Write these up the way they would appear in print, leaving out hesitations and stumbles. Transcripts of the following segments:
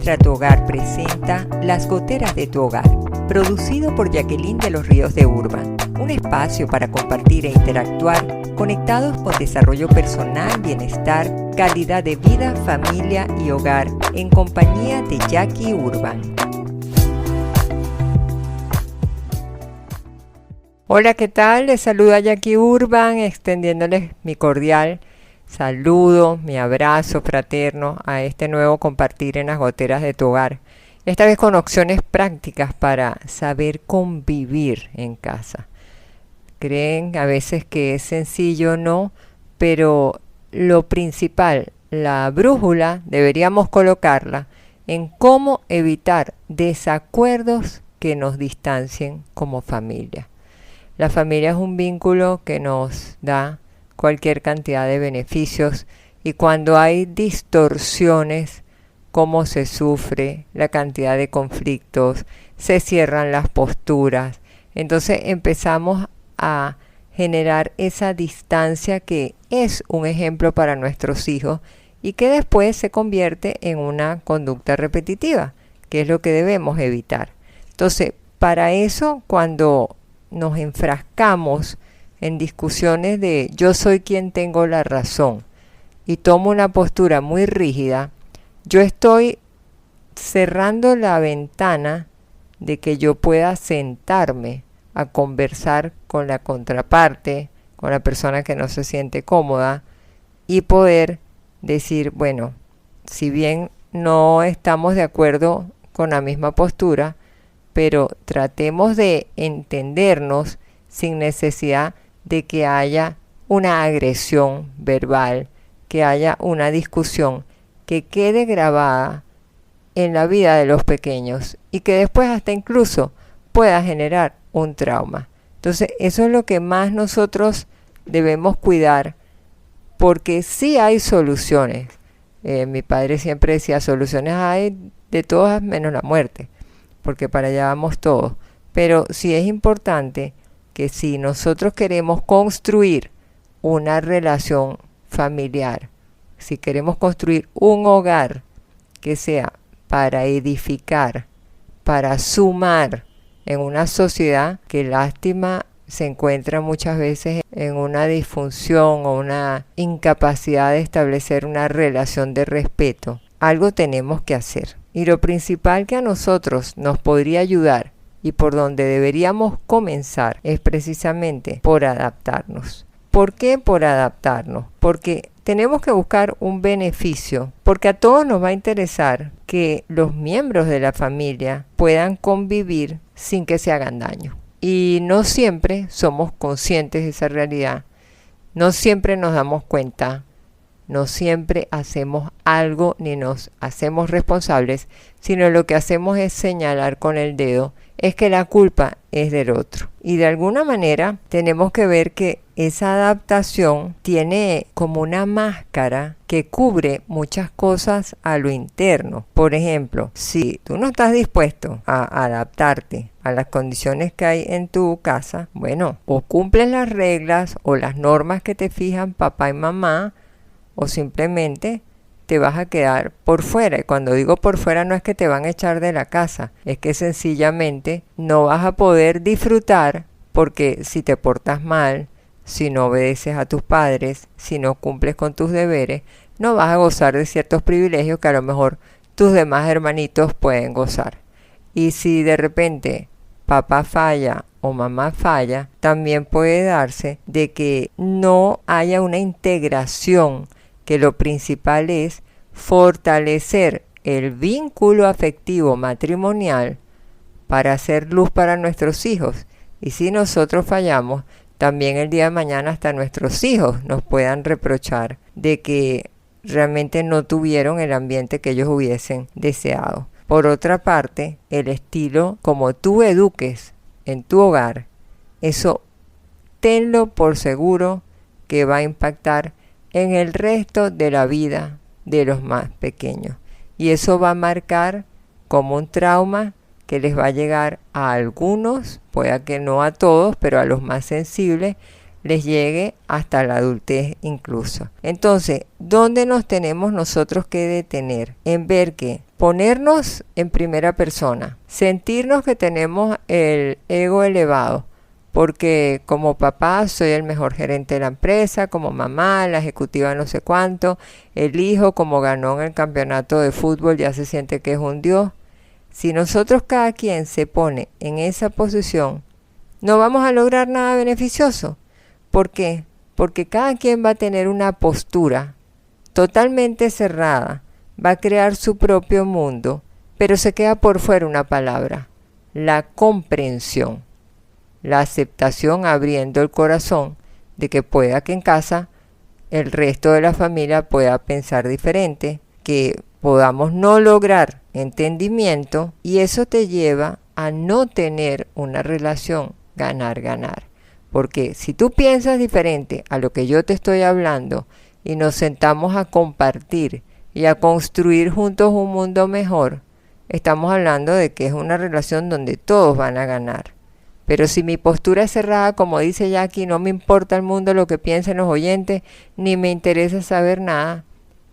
Encuentra tu Hogar presenta Las Goteras de tu Hogar, producido por Jacqueline de los Ríos de Urban, un espacio para compartir e interactuar conectados con desarrollo personal, bienestar, calidad de vida, familia y hogar, en compañía de Jackie Urban. Hola, ¿qué tal? Les saluda Jackie Urban, extendiéndoles mi cordial saludo, mi abrazo fraterno a este nuevo compartir en las goteras de tu hogar. Esta vez con opciones prácticas para saber convivir en casa. Creen a veces que es sencillo, ¿no? Pero lo principal, la brújula, deberíamos colocarla en cómo evitar desacuerdos que nos distancien como familia. La familia es un vínculo que nos da cualquier cantidad de beneficios, y cuando hay distorsiones, cómo se sufre, la cantidad de conflictos, se cierran las posturas. Entonces empezamos a generar esa distancia que es un ejemplo para nuestros hijos y que después se convierte en una conducta repetitiva, que es lo que debemos evitar. Entonces, para eso, cuando nos enfrascamos en discusiones de yo soy quien tengo la razón y tomo una postura muy rígida, yo estoy cerrando la ventana de que yo pueda sentarme a conversar con la contraparte, con la persona que no se siente cómoda, y poder decir, bueno, si bien no estamos de acuerdo con la misma postura, pero tratemos de entendernos sin necesidad de que haya una agresión verbal, que haya una discusión que quede grabada en la vida de los pequeños y que después hasta incluso pueda generar un trauma. Entonces, eso es lo que más nosotros debemos cuidar, porque sí hay soluciones. Mi padre siempre decía, soluciones hay de todas menos la muerte, porque para allá vamos todos. Pero sí es importante que si nosotros queremos construir una relación familiar, si queremos construir un hogar que sea para edificar, para sumar en una sociedad que, lástima, se encuentra muchas veces en una disfunción o una incapacidad de establecer una relación de respeto, algo tenemos que hacer. Y lo principal que a nosotros nos podría ayudar y por donde deberíamos comenzar es precisamente por adaptarnos. ¿Por qué por adaptarnos? Porque tenemos que buscar un beneficio, porque a todos nos va a interesar que los miembros de la familia puedan convivir sin que se hagan daño. Y no siempre somos conscientes de esa realidad, no siempre nos damos cuenta, no siempre hacemos algo ni nos hacemos responsables, sino lo que hacemos es señalar con el dedo, es que la culpa es del otro. Y de alguna manera tenemos que ver que esa adaptación tiene como una máscara que cubre muchas cosas a lo interno. Por ejemplo, si tú no estás dispuesto a adaptarte a las condiciones que hay en tu casa, bueno, o cumples las reglas o las normas que te fijan papá y mamá, o simplemente te vas a quedar por fuera. Y cuando digo por fuera no es que te van a echar de la casa, es que sencillamente no vas a poder disfrutar, porque si te portas mal, si no obedeces a tus padres, si no cumples con tus deberes, no vas a gozar de ciertos privilegios que a lo mejor tus demás hermanitos pueden gozar. Y si de repente papá falla o mamá falla, también puede darse de que no haya una integración, que lo principal es fortalecer el vínculo afectivo matrimonial para hacer luz para nuestros hijos. Y si nosotros fallamos, también el día de mañana hasta nuestros hijos nos puedan reprochar de que realmente no tuvieron el ambiente que ellos hubiesen deseado. Por otra parte, el estilo como tú eduques en tu hogar, eso tenlo por seguro que va a impactar en el resto de la vida de los más pequeños. Y eso va a marcar como un trauma que les va a llegar a algunos, puede que no a todos, pero a los más sensibles, les llegue hasta la adultez incluso. Entonces, ¿dónde nos tenemos nosotros que detener? En ver que ponernos en primera persona, sentirnos que tenemos el ego elevado, porque como papá soy el mejor gerente de la empresa, como mamá la ejecutiva no sé cuánto, el hijo como ganó en el campeonato de fútbol ya se siente que es un dios. Si nosotros cada quien se pone en esa posición, no vamos a lograr nada beneficioso. ¿Por qué? Porque cada quien va a tener una postura totalmente cerrada, va a crear su propio mundo, pero se queda por fuera una palabra: la comprensión, la aceptación, abriendo el corazón de que pueda que en casa el resto de la familia pueda pensar diferente, que podamos no lograr entendimiento, y eso te lleva a no tener una relación ganar-ganar. Porque si tú piensas diferente a lo que yo te estoy hablando y nos sentamos a compartir y a construir juntos un mundo mejor, estamos hablando de que es una relación donde todos van a ganar. Pero si mi postura es cerrada, como dice Jackie, no me importa el mundo lo que piensen los oyentes, ni me interesa saber nada,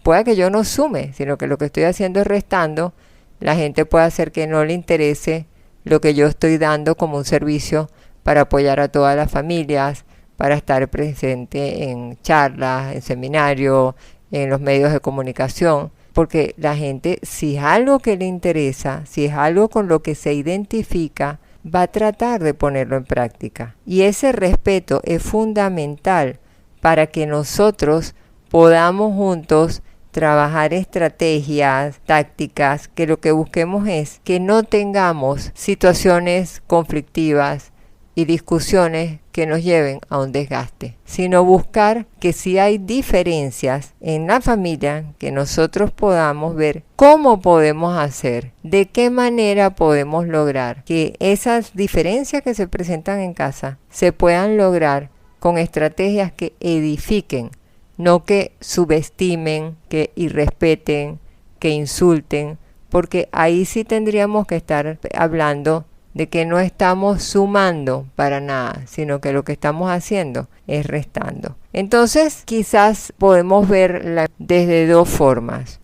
puede que yo no sume, sino que lo que estoy haciendo es restando. La gente puede hacer que no le interese lo que yo estoy dando como un servicio para apoyar a todas las familias, para estar presente en charlas, en seminarios, en los medios de comunicación. Porque la gente, si es algo que le interesa, si es algo con lo que se identifica, va a tratar de ponerlo en práctica. Y ese respeto es fundamental para que nosotros podamos juntos trabajar estrategias, tácticas, que lo que busquemos es que no tengamos situaciones conflictivas y discusiones que nos lleven a un desgaste, sino buscar que si hay diferencias en la familia, que nosotros podamos ver cómo podemos hacer, de qué manera podemos lograr que esas diferencias que se presentan en casa se puedan lograr con estrategias que edifiquen, no que subestimen, que irrespeten, que insulten, porque ahí sí tendríamos que estar hablando de que no estamos sumando para nada, sino que lo que estamos haciendo es restando. Entonces, quizás podemos verla desde dos formas.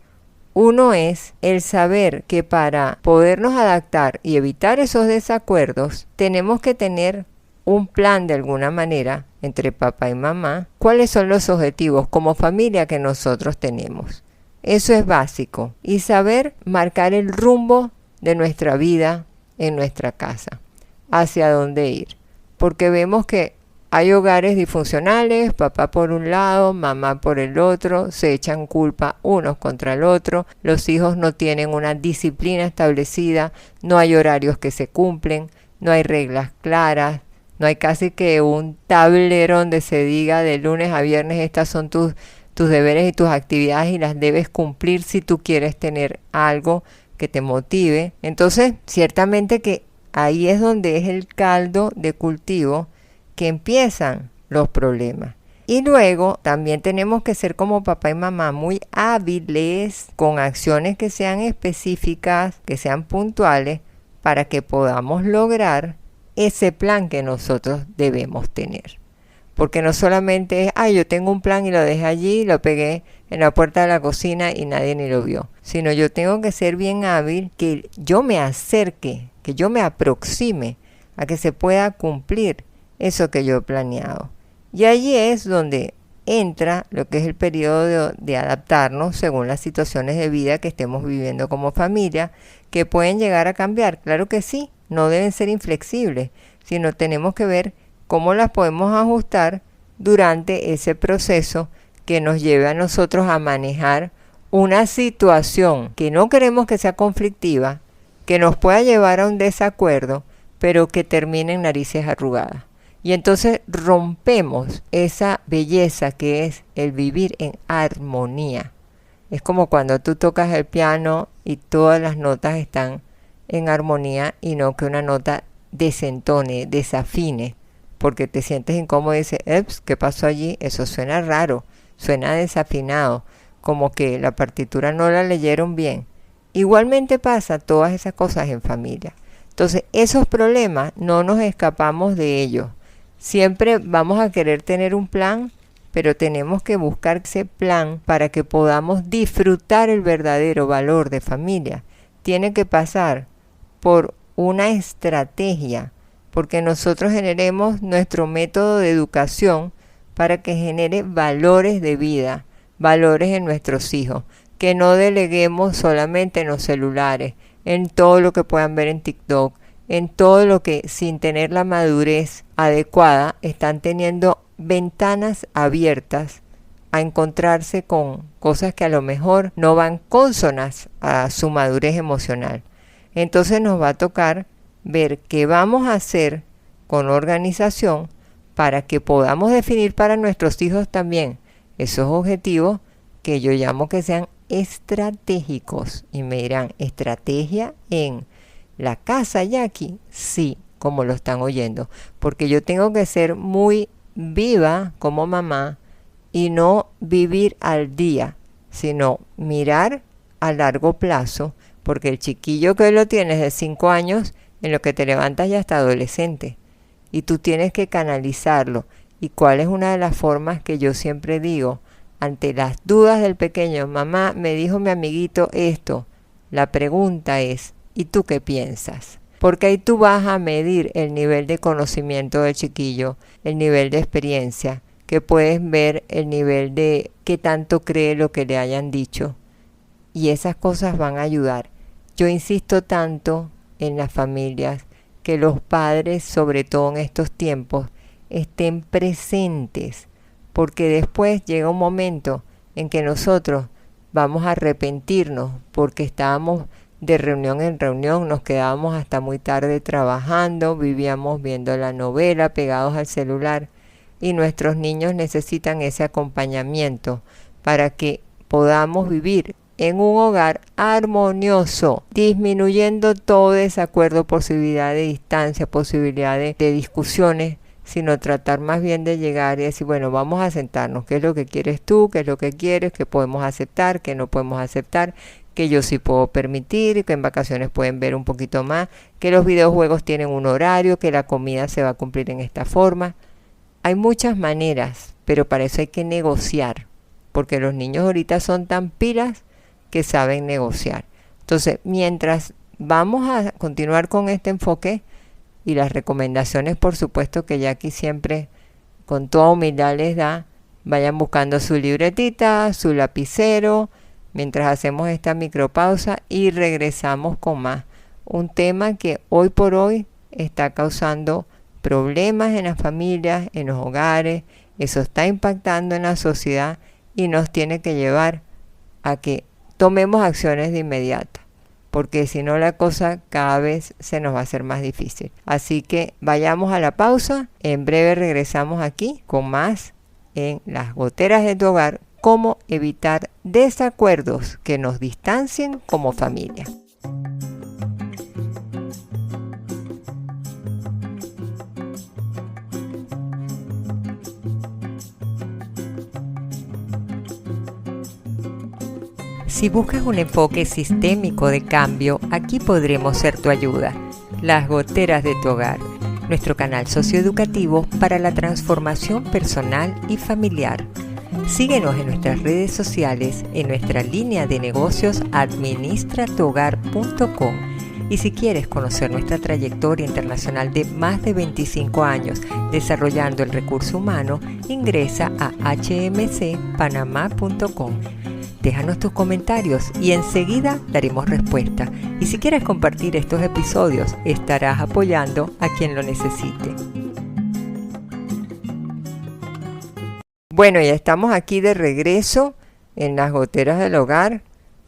Uno es el saber que para podernos adaptar y evitar esos desacuerdos, tenemos que tener un plan de alguna manera entre papá y mamá, cuáles son los objetivos como familia que nosotros tenemos. Eso es básico. Y saber marcar el rumbo de nuestra vida en nuestra casa, hacia dónde ir. Porque vemos que hay hogares disfuncionales, papá por un lado, mamá por el otro, se echan culpa unos contra el otro, los hijos no tienen una disciplina establecida, no hay horarios que se cumplen, no hay reglas claras, no hay casi que un tablero donde se diga de lunes a viernes estas son tus deberes y tus actividades y las debes cumplir si tú quieres tener algo que te motive. Entonces, ciertamente que ahí es donde es el caldo de cultivo que empiezan los problemas. Y luego también tenemos que ser como papá y mamá muy hábiles con acciones que sean específicas, que sean puntuales, para que podamos lograr ese plan que nosotros debemos tener. Porque no solamente es, yo tengo un plan y lo dejé allí, lo pegué en la puerta de la cocina y nadie ni lo vio. Sino yo tengo que ser bien hábil, que yo me acerque, que yo me aproxime a que se pueda cumplir eso que yo he planeado. Y allí es donde entra lo que es el periodo de adaptarnos según las situaciones de vida que estemos viviendo como familia, que pueden llegar a cambiar. Claro que sí, no deben ser inflexibles, sino tenemos que ver cómo las podemos ajustar durante ese proceso que nos lleve a nosotros a manejar una situación que no queremos que sea conflictiva, que nos pueda llevar a un desacuerdo, pero que termine en narices arrugadas. Y entonces rompemos esa belleza que es el vivir en armonía. Es como cuando tú tocas el piano y todas las notas están en armonía y no que una nota desentone, desafine, porque te sientes incómodo y dices, ¿qué pasó allí? Eso suena raro, suena desafinado, como que la partitura no la leyeron bien. Igualmente pasa todas esas cosas en familia. Entonces, esos problemas no nos escapamos de ellos. Siempre vamos a querer tener un plan, pero tenemos que buscar ese plan para que podamos disfrutar el verdadero valor de familia, tiene que pasar por una estrategia, porque nosotros generemos nuestro método de educación para que genere valores de vida, valores en nuestros hijos, que no deleguemos solamente en los celulares, en todo lo que puedan ver en TikTok, en todo lo que sin tener la madurez adecuada están teniendo ventanas abiertas a encontrarse con cosas que a lo mejor no van cónsonas a su madurez emocional. Entonces nos va a tocar ver qué vamos a hacer con organización para que podamos definir para nuestros hijos también esos objetivos que yo llamo que sean estratégicos. Y me dirán, ¿estrategia en la casa, Jackie? Sí, como lo están oyendo, porque yo tengo que ser muy viva como mamá y no vivir al día, sino mirar a largo plazo, porque el chiquillo que lo tienes de 5 años, en lo que te levantas ya está adolescente, y tú tienes que canalizarlo. ¿Y cuál es una de las formas que yo siempre digo? Ante las dudas del pequeño, mamá, me dijo mi amiguito esto, la pregunta es, ¿y tú qué piensas? Porque ahí tú vas a medir el nivel de conocimiento del chiquillo, el nivel de experiencia, que puedes ver el nivel de qué tanto cree lo que le hayan dicho. Y esas cosas van a ayudar. Yo insisto tanto en las familias que los padres, sobre todo en estos tiempos, estén presentes, porque después llega un momento en que nosotros vamos a arrepentirnos porque estábamos de reunión en reunión, nos quedábamos hasta muy tarde trabajando, vivíamos viendo la novela, pegados al celular, y nuestros niños necesitan ese acompañamiento para que podamos vivir en un hogar armonioso, disminuyendo todo desacuerdo, posibilidad de distancia, posibilidad de discusiones, sino tratar más bien de llegar y decir, bueno, vamos a sentarnos, ¿qué es lo que quieres tú? ¿Qué es lo que quieres? ¿Qué podemos aceptar? ¿Qué no podemos aceptar? Que yo sí puedo permitir, que en vacaciones pueden ver un poquito más, que los videojuegos tienen un horario, que la comida se va a cumplir en esta forma. Hay muchas maneras, pero para eso hay que negociar, porque los niños ahorita son tan pilas que saben negociar. Entonces, mientras vamos a continuar con este enfoque y las recomendaciones, por supuesto, que Jackie siempre con toda humildad les da, vayan buscando su libretita, su lapicero, mientras hacemos esta micropausa y regresamos con más. Un tema que hoy por hoy está causando problemas en las familias, en los hogares, eso está impactando en la sociedad y nos tiene que llevar a que tomemos acciones de inmediato, porque si no la cosa cada vez se nos va a hacer más difícil. Así que vayamos a la pausa, en breve regresamos aquí con más en Las Goteras de tu Hogar, cómo evitar desacuerdos que nos distancien como familia. Si buscas un enfoque sistémico de cambio, aquí podremos ser tu ayuda. Las Goteras de tu Hogar, nuestro canal socioeducativo para la transformación personal y familiar. Síguenos en nuestras redes sociales, en nuestra línea de negocios administratuhogar.com. Y si quieres conocer nuestra trayectoria internacional de más de 25 años desarrollando el recurso humano, ingresa a hmcpanamá.com. Déjanos tus comentarios y enseguida daremos respuesta. Y si quieres compartir estos episodios, estarás apoyando a quien lo necesite. Bueno, ya estamos aquí de regreso en Las Goteras del Hogar,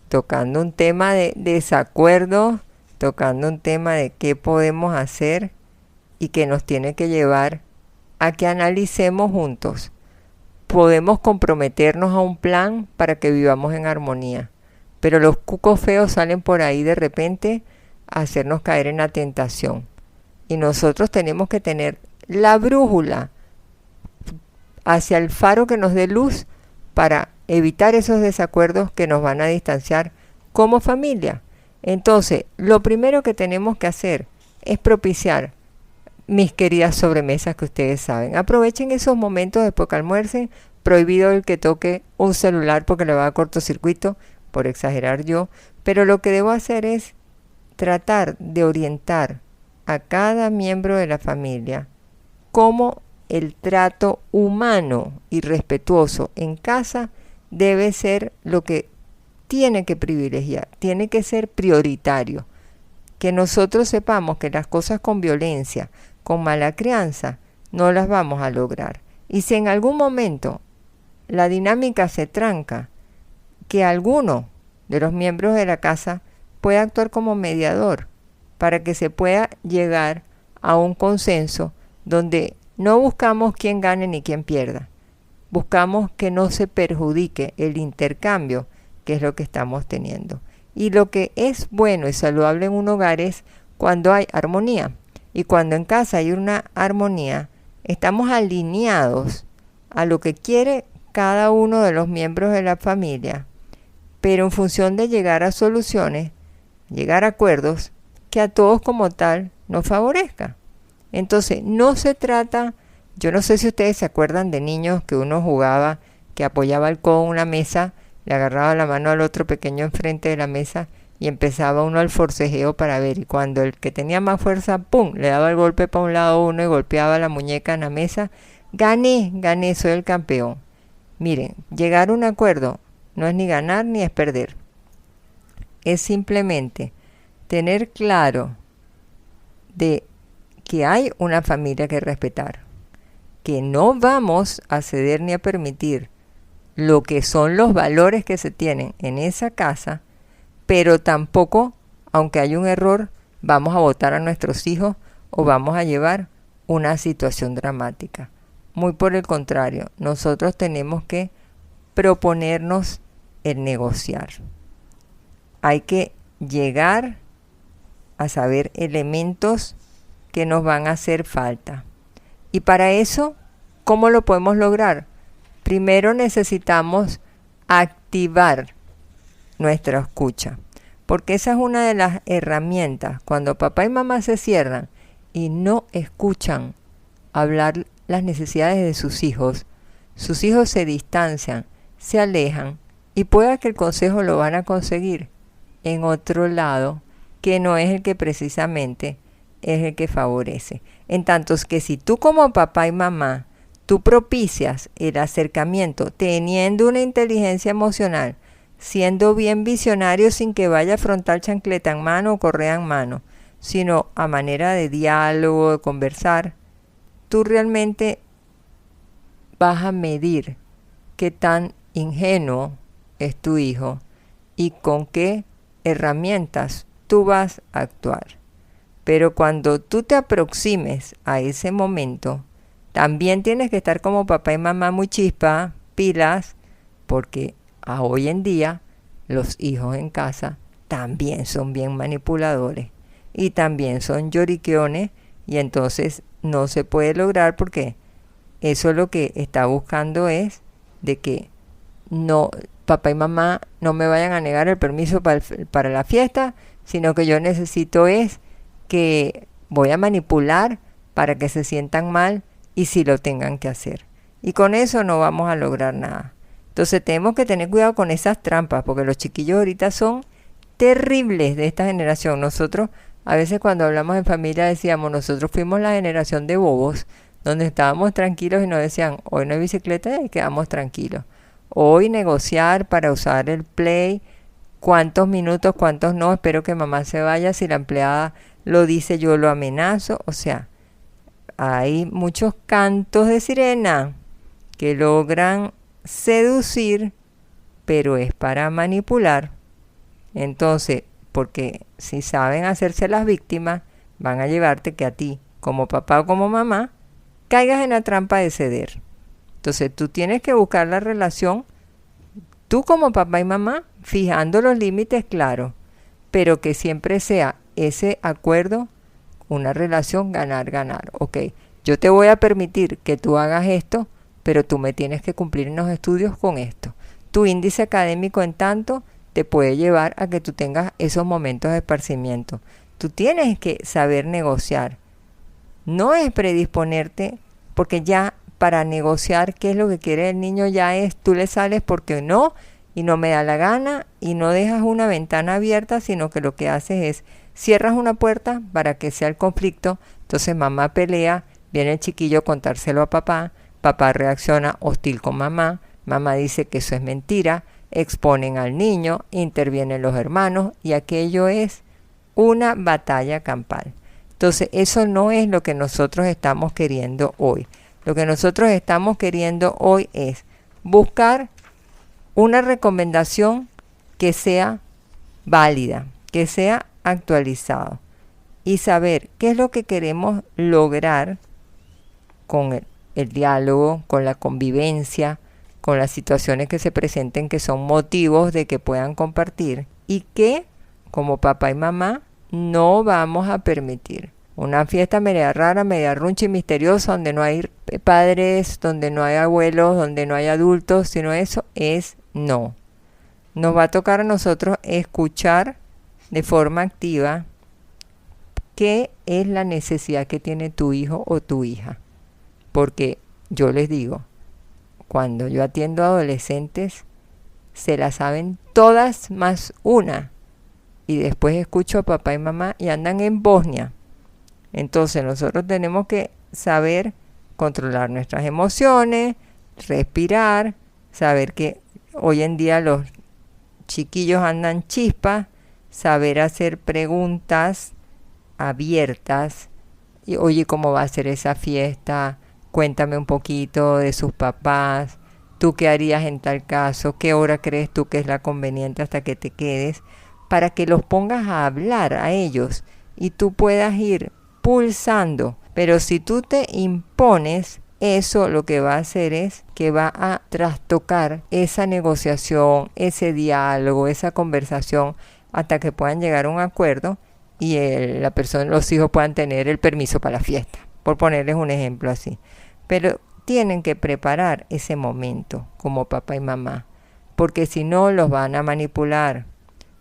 tocando un tema de desacuerdo, tocando un tema de qué podemos hacer y que nos tiene que llevar a que analicemos juntos. Podemos comprometernos a un plan para que vivamos en armonía, pero los cucos feos salen por ahí de repente a hacernos caer en la tentación. Y nosotros tenemos que tener la brújula hacia el faro que nos dé luz para evitar esos desacuerdos que nos van a distanciar como familia. Entonces, lo primero que tenemos que hacer es propiciar mis queridas sobremesas que ustedes saben. Aprovechen esos momentos después que almuercen. Prohibido el que toque un celular porque le va a cortocircuito, por exagerar yo. Pero lo que debo hacer es tratar de orientar a cada miembro de la familia cómo el trato humano y respetuoso en casa debe ser lo que tiene que privilegiar, tiene que ser prioritario. Que nosotros sepamos que las cosas con violencia, con mala crianza, no las vamos a lograr. Y si en algún momento la dinámica se tranca, que alguno de los miembros de la casa pueda actuar como mediador para que se pueda llegar a un consenso donde no buscamos quién gane ni quién pierda. Buscamos que no se perjudique el intercambio, que es lo que estamos teniendo. Y lo que es bueno y saludable en un hogar es cuando hay armonía. Y cuando en casa hay una armonía, estamos alineados a lo que quiere cada uno de los miembros de la familia, pero en función de llegar a soluciones, llegar a acuerdos que a todos como tal nos favorezca. Entonces, no se trata, yo no sé si ustedes se acuerdan de niños que uno jugaba, que apoyaba el codo en una mesa, le agarraba la mano al otro pequeño enfrente de la mesa y empezaba uno al forcejeo para ver. Y cuando el que tenía más fuerza, ¡pum!, le daba el golpe para un lado uno y golpeaba la muñeca en la mesa. Gané, soy el campeón. Miren, llegar a un acuerdo no es ni ganar ni es perder. Es simplemente tener claro de que hay una familia que respetar, que no vamos a ceder ni a permitir lo que son los valores que se tienen en esa casa, pero tampoco, aunque hay un error, vamos a votar a nuestros hijos o vamos a llevar una situación dramática. Muy por el contrario, nosotros tenemos que proponernos el negociar. Hay que llegar a saber elementos que nos van a hacer falta. Y para eso, ¿cómo lo podemos lograr? Primero necesitamos activar nuestra escucha, porque esa es una de las herramientas. Cuando papá y mamá se cierran y no escuchan hablar las necesidades de sus hijos se distancian, se alejan y pueda que el consejo lo van a conseguir en otro lado que no es el que precisamente es el que favorece. En tanto que si tú como papá y mamá, tú propicias el acercamiento teniendo una inteligencia emocional, siendo bien visionario sin que vaya a frontal, chancleta en mano o correa en mano, sino a manera de diálogo, de conversar, tú realmente vas a medir qué tan ingenuo es tu hijo y con qué herramientas tú vas a actuar. Pero cuando tú te aproximes a ese momento, también tienes que estar como papá y mamá muy chispa, pilas, porque hoy en día los hijos en casa también son bien manipuladores y también son lloriqueones, y entonces no se puede lograr porque eso lo que está buscando es de que no, papá y mamá no me vayan a negar el permiso para la fiesta, sino que yo necesito es que voy a manipular para que se sientan mal y si lo tengan que hacer. Y con eso no vamos a lograr nada. Entonces tenemos que tener cuidado con esas trampas, porque los chiquillos ahorita son terribles de esta generación. Nosotros a veces cuando hablamos en familia decíamos, nosotros fuimos la generación de bobos, donde estábamos tranquilos y nos decían, hoy no hay bicicleta y quedamos tranquilos. Hoy negociar para usar el play, cuántos minutos, cuántos no, espero que mamá se vaya, si la empleada lo dice yo lo amenazo. O sea, hay muchos cantos de sirena que logran seducir, pero es para manipular. Entonces, porque si saben hacerse las víctimas, van a llevarte que a ti, como papá o como mamá, caigas en la trampa de ceder. Entonces tú tienes que buscar la relación, tú como papá y mamá, fijando los límites claros, pero que siempre sea ese acuerdo, una relación ganar-ganar. Ok, yo te voy a permitir que tú hagas esto, pero tú me tienes que cumplir en los estudios con esto. Tu índice académico, en tanto, te puede llevar a que tú tengas esos momentos de esparcimiento. Tú tienes que saber negociar. No es predisponerte, porque ya para negociar qué es lo que quiere el niño ya es, tú le sales porque no, y no me da la gana, y no dejas una ventana abierta, sino que lo que haces es cierras una puerta para que sea el conflicto. Entonces mamá pelea, viene el chiquillo a contárselo a papá, papá reacciona hostil con mamá, mamá dice que eso es mentira, exponen al niño, intervienen los hermanos y aquello es una batalla campal. Entonces eso no es lo que nosotros estamos queriendo hoy. Lo que nosotros estamos queriendo hoy es buscar una recomendación que sea válida, que sea actualizado y saber qué es lo que queremos lograr con el diálogo, con la convivencia, con las situaciones que se presenten que son motivos de que puedan compartir y que como papá y mamá no vamos a permitir. Una fiesta media rara, media runcha y misteriosa donde no hay padres, donde no hay abuelos, donde no hay adultos, sino eso es no. Nos va a tocar a nosotros escuchar de forma activa qué es la necesidad que tiene tu hijo o tu hija. Porque yo les digo, cuando yo atiendo a adolescentes, se la saben todas más una. Y después escucho a papá y mamá y andan en Bosnia. Entonces nosotros tenemos que saber controlar nuestras emociones, respirar, saber que hoy en día los chiquillos andan chispas, saber hacer preguntas abiertas. Y, oye, ¿cómo va a ser esa fiesta? Cuéntame un poquito de sus papás. ¿Tú qué harías en tal caso? ¿Qué hora crees tú que es la conveniente hasta que te quedes? Para que los pongas a hablar a ellos y tú puedas ir pulsando. Pero si tú te impones, eso lo que va a hacer es que va a trastocar esa negociación, ese diálogo, esa conversación hasta que puedan llegar a un acuerdo y la persona, los hijos puedan tener el permiso para la fiesta, por ponerles un ejemplo así. Pero tienen que preparar ese momento como papá y mamá, porque si no los van a manipular.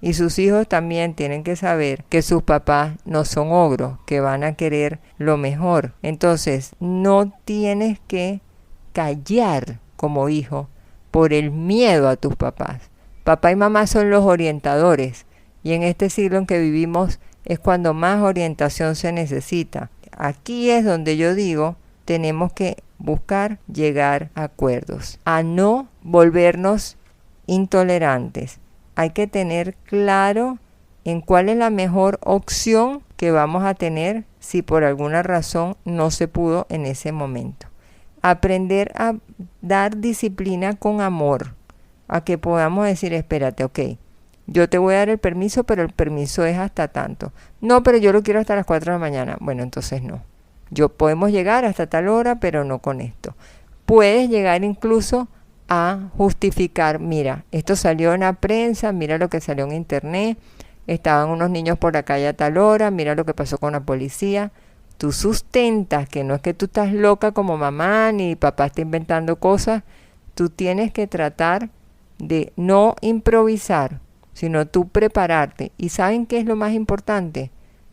Y sus hijos también tienen que saber que sus papás no son ogros, que van a querer lo mejor. Entonces, no tienes que callar como hijo por el miedo a tus papás. Papá y mamá son los orientadores. Y en este siglo en que vivimos es cuando más orientación se necesita. Aquí es donde yo digo, tenemos que buscar llegar a acuerdos, a no volvernos intolerantes. Hay que tener claro en cuál es la mejor opción que vamos a tener si por alguna razón no se pudo en ese momento. Aprender a dar disciplina con amor, a que podamos decir, espérate, ok, yo te voy a dar el permiso, pero el permiso es hasta tanto. No, pero yo lo quiero hasta las 4 de la mañana. Bueno, entonces no. Podemos llegar hasta tal hora, pero no con esto. Puedes llegar incluso a justificar, mira, esto salió en la prensa, mira lo que salió en internet, estaban unos niños por la calle a tal hora, mira lo que pasó con la policía. Tú sustentas que no es que tú estás loca como mamá ni papá está inventando cosas. Tú tienes que tratar de no improvisar, sino tú prepararte. ¿Y saben qué es lo más importante?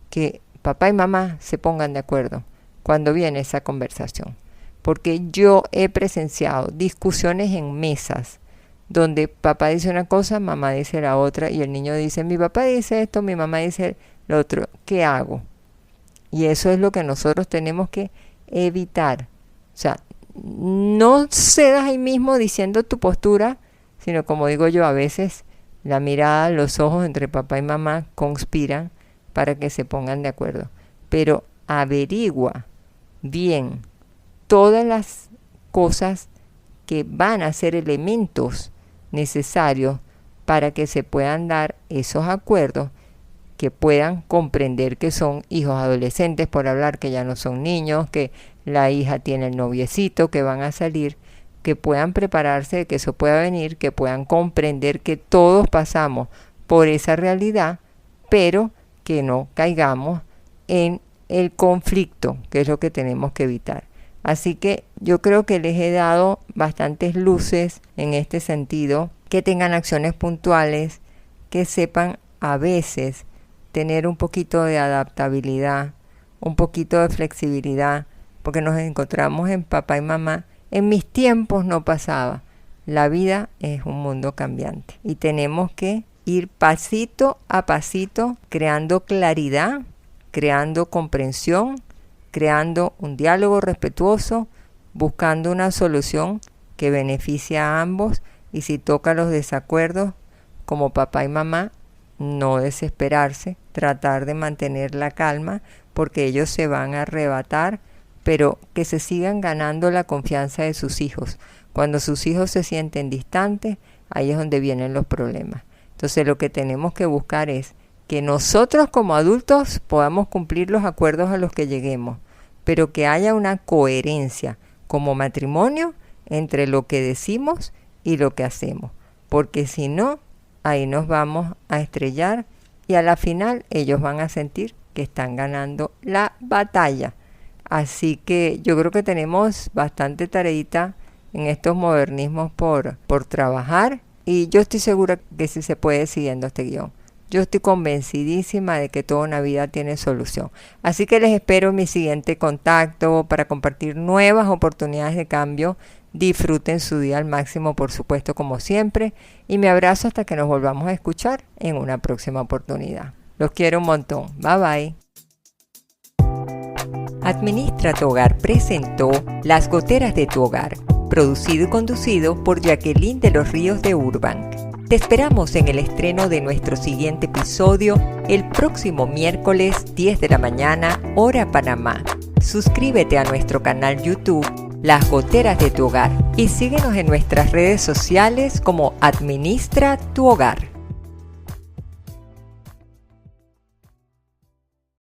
Que papá y mamá se pongan de acuerdo cuando viene esa conversación. Porque yo he presenciado discusiones en mesas donde papá dice una cosa, mamá dice la otra y el niño dice, mi papá dice esto, mi mamá dice lo otro, ¿qué hago? Y eso es lo que nosotros tenemos que evitar. O sea, no cedas ahí mismo diciendo tu postura, sino como digo yo, a veces la mirada, los ojos entre papá y mamá conspiran para que se pongan de acuerdo. Pero averigua bien todas las cosas que van a ser elementos necesarios para que se puedan dar esos acuerdos, que puedan comprender que son hijos adolescentes, por hablar, que ya no son niños, que la hija tiene el noviecito, que van a salir, que puedan prepararse de que eso pueda venir, que puedan comprender que todos pasamos por esa realidad, pero que no caigamos en el conflicto, que es lo que tenemos que evitar. Así que yo creo que les he dado bastantes luces en este sentido, que tengan acciones puntuales, que sepan a veces tener un poquito de adaptabilidad, un poquito de flexibilidad, porque nos encontramos en papá y mamá. En mis tiempos no pasaba. La vida es un mundo cambiante y tenemos que ir pasito a pasito creando claridad, creando comprensión, creando un diálogo respetuoso, buscando una solución que beneficie a ambos, y si toca los desacuerdos, como papá y mamá, no desesperarse, tratar de mantener la calma, porque ellos se van a arrebatar, pero que se sigan ganando la confianza de sus hijos. Cuando sus hijos se sienten distantes, ahí es donde vienen los problemas. Entonces lo que tenemos que buscar es que nosotros como adultos podamos cumplir los acuerdos a los que lleguemos, pero que haya una coherencia como matrimonio entre lo que decimos y lo que hacemos, porque si no, ahí nos vamos a estrellar y a la final ellos van a sentir que están ganando la batalla. Así que yo creo que tenemos bastante tareita en estos modernismos por trabajar, y yo estoy segura que sí se puede siguiendo este guión. Yo estoy convencidísima de que toda una vida tiene solución. Así que les espero en mi siguiente contacto para compartir nuevas oportunidades de cambio. Disfruten su día al máximo, por supuesto, como siempre. Y me abrazo hasta que nos volvamos a escuchar en una próxima oportunidad. Los quiero un montón. Bye bye. Administra tu Hogar presentó Las Goteras de tu Hogar, producido y conducido por Jacqueline de los Ríos de Urbank. Te esperamos en el estreno de nuestro siguiente episodio el próximo miércoles 10 de la mañana, hora Panamá. Suscríbete a nuestro canal YouTube Las Goteras de tu Hogar y síguenos en nuestras redes sociales como Administra tu Hogar.